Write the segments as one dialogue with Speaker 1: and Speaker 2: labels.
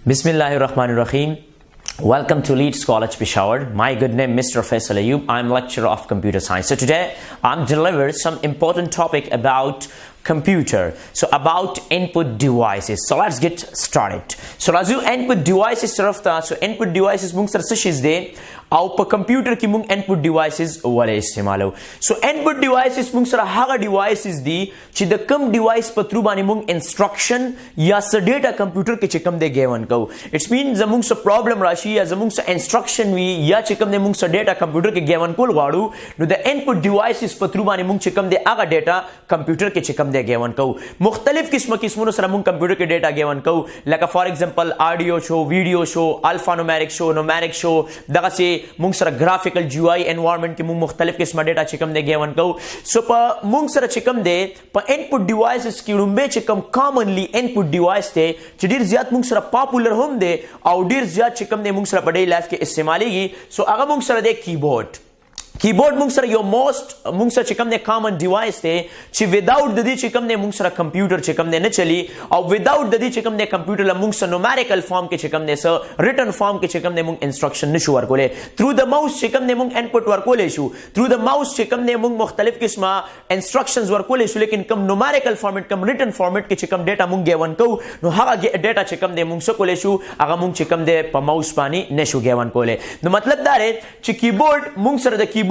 Speaker 1: Bismillahirrahmanirrahim. Welcome to LEEDs College Peshawar. My good name Mr. FAISAL AYUB. I'm lecturer of computer science. So today I'm delivered some important topic about computer. So about input devices. So let's get started. So razu input devices taraf ta. So input devices mung sar sashis de او په کمپیوټر کې مونږ انپوټ ډیوایسز ولې استعمالو سو انپوټ ډیوایسز مونږ سره هغه ډیوایسز دي چې د کم ډیوایس په تھرو باندې مونږ انسټرکشن یا س ډیټا کمپیوټر کې چې کم دی ګیون کو اټس مین زمونږ س پرابلم راشي یا زمونږ س انسټرکشن وی یا چې کم دی مونږ س ډیټا کمپیوټر کې ګیون کول غواړو نو د انپوټ ډیوایسز په تھرو باندې مونږ چې کم دی هغه ډیټا کمپیوټر کې چې کم دی ګیون کو مختلف قسمونو سره مونږ کمپیوټر کې ډیټا ګیون کو لکه فار ایگزامپل آډیو شو ویډیو شو الفا نومریک شو نومریک شو دغه سي مونږ سره graphical GUI environment کې مونږ مختلف قسمه ډیټا چې کوم دی ګیون کو سو په مونږ سره چې کوم دی په انپوټ ډیوایسز کې لومبه چې کوم کامنلی انپوټ ډیوایس ته چې ډیر زیات مونږ سره پاپولر هم دی او ډیر زیات چې کوم دی مونږ سره په ډیلی لایف کې استعمالېږي سو هغه مونږ سره دی کیبورډ کیبورډ مونږ سره یو موست مونږ سره چې کوم دی کامن ډیوایس دی چې وداوټ د دې چې کوم دی مونږ سره کمپیوټر چې کوم دی نه چلی او وداوټ د دې چې کوم دی کمپیوټر له مونږ سره نومریکل فارم کې چې کوم دی سره ریټن فارم کې چې کوم دی مونږ انسټرکشن نشو ورکولې تھرو د ماوس چې کوم دی مونږ انپوټ ورکولې شو تھرو د ماوس چې کوم دی مونږ مختلف قسمه انسټرکشنز ورکولې شو لیکن کوم نومریکل فارمیټ کوم ریټن فارمیټ کې چې کوم ډیټا مونږ ګیون کو نو هغه ډیټا چې کوم دی مونږ سره کولې شو هغه مونږ چې کوم دی په ماوس باندې نشو ګیون کولې نو مطلب دا دی چې کیبورډ مونږ سره د کیبورډ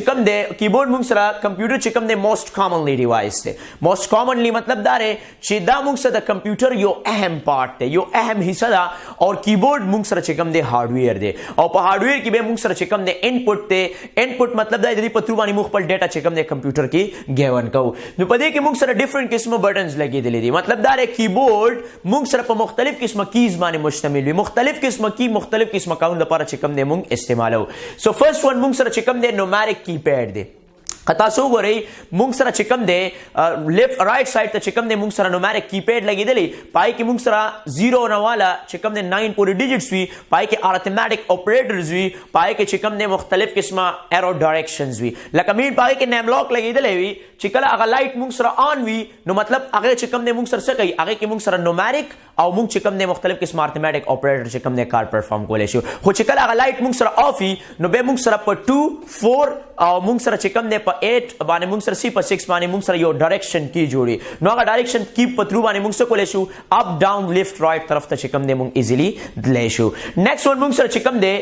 Speaker 1: کم دی کیبورډ مونږ سره کمپیوټر چې کم دی موست کامنلی ډیوایس دی موست کامنلی مطلب دا دی چې دا مونږ سره د کمپیوټر یو اهم پارت دی یو اهم حصہ ده او کیبورډ مونږ سره چې کم دی هارډویر دی او په هارډویر کې به مونږ سره چې کم دی انپوټ دی انپوټ مطلب دا دی په تھرو باندې مونږ خپل ډیټا چې کم دی کمپیوټر کې ګیون کو نو په دې کې مونږ سره ډیفرنٹ قسمه بټنز لګیدلې دي مطلب دا دی کیبورډ مونږ سره په مختلف قسمه کیز باندې مشتمل وي مختلف قسمه کی مختلف قسمه کاون لپاره چې کم دی مونږ استعمالو سو فرست ون مونږ سره چې کم دی نومریک کیپیډ دی قطع سو غوري مونږ سره چې کم دی لیفت رائټ سایډ ته چې کم دی مونږ سره نومریک کیپیډ لګیدلې پای کې مونږ سره 0 نه والا چې کم دی 9 پورې ډیجټس وي پای کې ارثمټیک اپریټرز وي پای کې چې کم دی مختلف قسمه ایرو ډایرکشنز وي لکه مین پای کې نیم لاک لګیدلې وي چې کله هغه لایټ مونږ سره آن وي نو مطلب هغه چې کم دی مونږ سره څه کوي هغه کې مونږ سره نومریک او مونږ چې کم دی مختلف قسمه ارثمټیک اپریټر چې کم دی کار پرفارم کولی شي خو چې کله هغه لایټ مونږ سره آف وي نو به مونږ سره په 2 4 او مونږ سره چې کم دی په 8 باندې مونږ سره سی په 6 باندې مونږ سره یو ډایرکشن کی جوړي نو هغه ډایرکشن کی په تھرو باندې مونږ څه کولای شو اپ ډاون لیفت رائټ طرف ته چې کم دی مونږ ایزیلی دلی شو نیکسٹ ون مونږ سره چې کم دی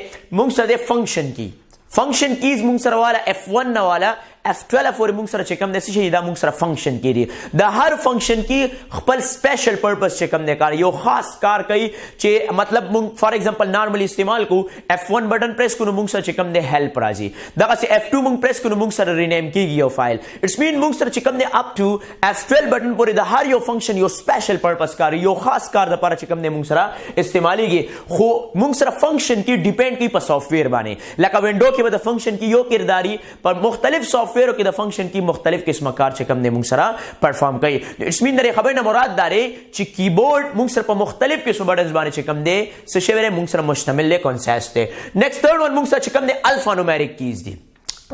Speaker 1: مونږ سره دی فنکشن کی فنکشن کیز مونږ سره والا F1 نه والا F12 پورې مونږ سره چې کم دی څه شي دا مونږ سره فنکشن کی دی د هر فنکشن کی خپل سپیشل پرپس چې کم دی کار یو خاص کار کوي چې مطلب مونږ فار ایگزامپل نارملی استعمال کو F1 بٹن پریس کو نو مونږ سره چې کم دی هیلپ راځي دغه سي F2 مونږ پریس کو نو مونږ سره رینیم کیږي یو فایل اټس مین مونږ سره چې کم دی اپ ټو F12 بٹن پورې د هر یو فنکشن یو سپیشل پرپس کار یو خاص کار د لپاره چې کم دی مونږ سره استعماليږي خو مونږ سره فنکشن کی ډیپند کوي په سافټ ویر باندې لکه وینډو کې به د فنکشن کی یو کرداري پر مختلف سافټ ویرو کې د فنکشن کی مختلف قسمه کار چې کم دی مونږ سره پرفارم کوي اټس مین درې خبرې نه مراد داري چې کیبورډ مونږ سره په مختلف قسمه بټنز باندې چې کم دی څه شی وره مونږ سره مشتمل دی کانسپټ دی نیکسٹ تھرد ون مونږ سره چې کم دی الفا نومریک کیز دی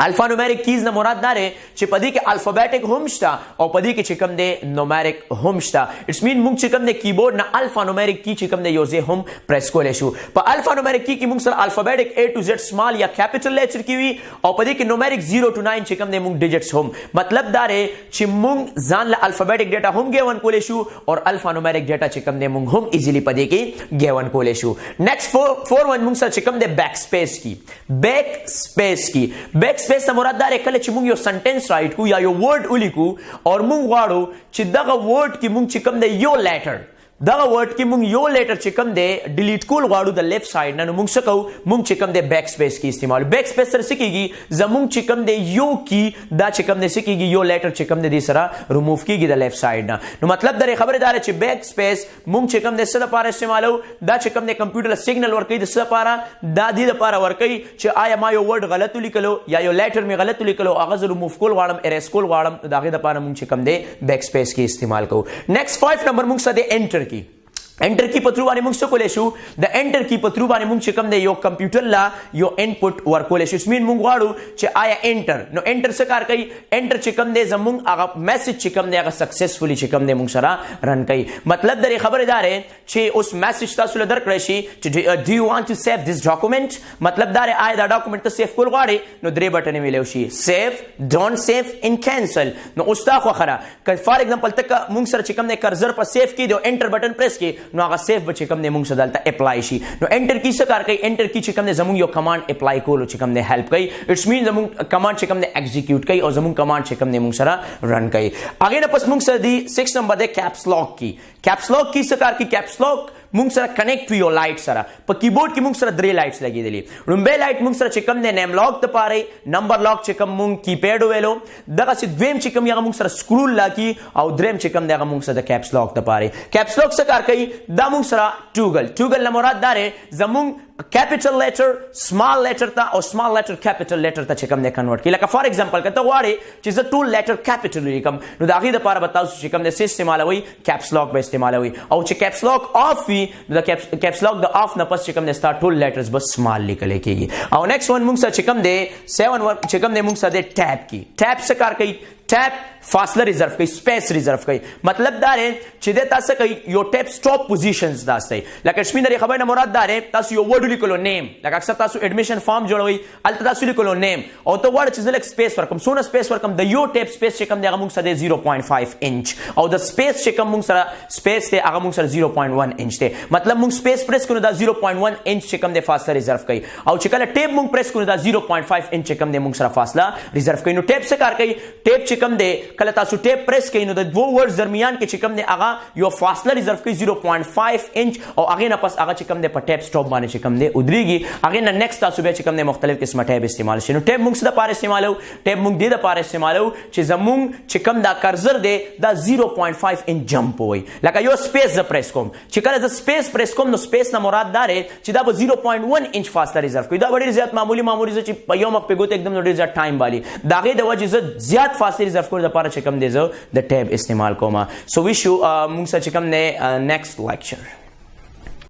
Speaker 1: الفا نومریک کیز نه مراد داره چې پدې کې الفابیټک هم شته او پدې کې چې کم دی نومریک هم شته اټس مین مونږ چې کم دی کیبورډ نه الفا نومریک کی چې کم دی یو ځای هم پریس کولای شو په الفا نومریک کی کې مونږ سره الفابیټک A to Z سمال یا کیپټل لیټر کی وي او پدې کې نومریک 0 to 9 چې کم دی مونږ ډیجټس هم مطلب داره چې مونږ ځان له الفابیټک ډیټا هم ګیون کولای شو او الفا نومریک ډیټا چې کم دی مونږ هم ایزیلی پدې کې ګیون کولای شو نیکسٹ 4 ون مونږ سره چې کم دی بیک سپیس کی بیک سپیس نه مراد داره کله چې مونږ یو سنټنس رائټ کو یا یو ورډ ولیکو او مونږ غواړو چې دغه ورډ کې مونږ چې کم دی یو لیټر دغه ورډ کې مونږ یو لیټر چې کم دی ډیلیټ کول غواړو د لیفت سایډ نه نو مونږ څه کوو مونږ چې کم دی بیک سپیس کی استعمال بیک سپیس سره څه کیږي زمونږ چې کم دی یو کی دا چې کم دی څه کیږي یو لیټر چې کم دی سره ریموو کیږي د لیفت سایډ نه نو مطلب درې خبره دار چې بیک سپیس مونږ چې کم دی څه لپاره استعمالو دا چې کم دی کمپیوټر له سیګنل ورکوي د څه لپاره دا دې لپاره ورکوي چې آیا ما یو ورډ غلط ولیکلو یا یو لیټر می غلط ولیکلو هغه زه ریموو کول غواړم اریز کول غواړم دا غي لپاره مونږ چې کم دی بیک سپیس کی استعمال کوو نیکسٹ 5 نمبر مونږ سره دی انټر کی انټر کی په تھرو باندې موږ څه کولای شو د انټر کی په تھرو باندې موږ چې کوم دی یو کمپیوټر لا یو انپوټ ورکولای شو سمین موږ غواړو چې آیا انټر نو انټر څه کار کوي انټر چې کوم دی زموږ هغه میسج چې کوم دی هغه سکسسفولي چې کوم دی موږ سره رن کوي مطلب درې خبره دار چې اوس میسج تاسو له درکړی شي چې ډو یو وانټ ټو سیو دیس ډاکومنٹ مطلب دار آیا دا ډاکومنٹ ته سیو کول غواړي نو درې بټن ویلو شي سیو ډونټ سیو ان کینسل نو اوس تا خو خره فار ایگزامپل تک موږ سره چې کوم دی کرزر په سیو کې دی انټر بټن پریس کې نو هغه سیف بچ کم نه موږ سدالته اپلای شي نو انټر کی څه کار کوي انټر کی چې کوم نه زموږ یو کمانډ اپلای کولو چې کوم نه هیلپ کوي اټس مین زموږ کمانډ چې کوم نه ایگزیکیوټ کوي او زموږ کمانډ چې کوم نه موږ سره رن کوي اگې نه پس موږ سره دی 6 نمبر دی کیپس لاک کی څه کار کوي کیپس لاک موږ سره کنیکټ وی یو لایټ سره په کیبورډ کې موږ سره درې لایټس لګېدلې لومبه لایټ موږ سره چې کوم دی نیم لاک ته پاره نمبر لاک چې کوم موږ کیپیډ ویلو دغه چې دویم چې کوم یغه موږ سره سکرول لاکی او دریم چې کوم دغه موږ سره د کیپس لاک ته پاره کیپس لاک څه کار کوي دا موږ سره ټوګل نه مراد دار زموږ capital letter small letter ته او small letter capital letter ته چې کوم نه کنورټ کی لکه فار ایگزامپل کته غواړي چې زه ټول letter capital لیکم نو دا غي د لپاره بتاو چې کوم نه سیس استعمالوي caps lock به استعمالوي او چې caps lock off وي نو د caps lock د off نه پس چې کوم نه start ټول letters بس small لیکل کېږي او next one موږ سره چې کوم دی 7 چې کوم نه موږ سره د tab کی tab څه کار کوي tab فاصله ریزرو کوي سپیس ریزرو کوي مطلب دا دی چې د تاسو کوي یو ټیپ سټاپ پوزیشنز داسته لکه شمینری خبره نه مراد دا دی تاسو یو ورډ لیکلو نیم لکه اکثر تاسو اډمیشن فارم جوړوي الته تاسو لیکلو نیم او ته ورډ چې زلک سپیس ورکم سونه سپیس ورکم د یو ټیپ سپیس چې کوم دی هغه موږ سره 0.5 انچ او د سپیس چې کوم موږ سره سپیس ته هغه موږ سره 0.1 انچ ته مطلب موږ سپیس پریس کړو دا 0.1 انچ چې کوم دی فاصله ریزرو کوي او چې کله ټیپ موږ پریس کړو دا 0.5 انچ چې کوم دی موږ سره فاصله ریزرو کوي نو ټیپ څه کار کوي ټیپ چې کوم دی کله تاسو ټیپ پریس کوي نو د دوه ورډز درمیان کې چې کوم دی هغه یو فاصله ریزرو کوي 0.5 انچ او هغه نه پس هغه چې کوم دی په ټیپ سټاپ باندې چې کوم دی ودرېږي هغه نه نیکسټ تاسو به چې کوم دی مختلف قسمه ټیپ استعمال شي نو ټیپ موږ څه د پاره استعمالو ټیپ موږ د لپاره استعمالو چې زموږ چې کوم دا کرزر دی دا 0.5 انچ جمپ وي لکه یو سپیس ز پریس کوم چې کله ز سپیس پریس کوم نو سپیس نه مراد دار چې دا به 0.1 انچ فاصله ریزرو کوي دا ډېر زیات معمولی چې په یو مخ په ګوت एकदम ډېر زیات ټایم والی دا غي د وجه ز زیات فاصله ریزرو کول د لپاره چې کوم دی ز د ټیب استعمال کوما سو ویش یو موږ سره چې کوم نه نیکسټ لیکچر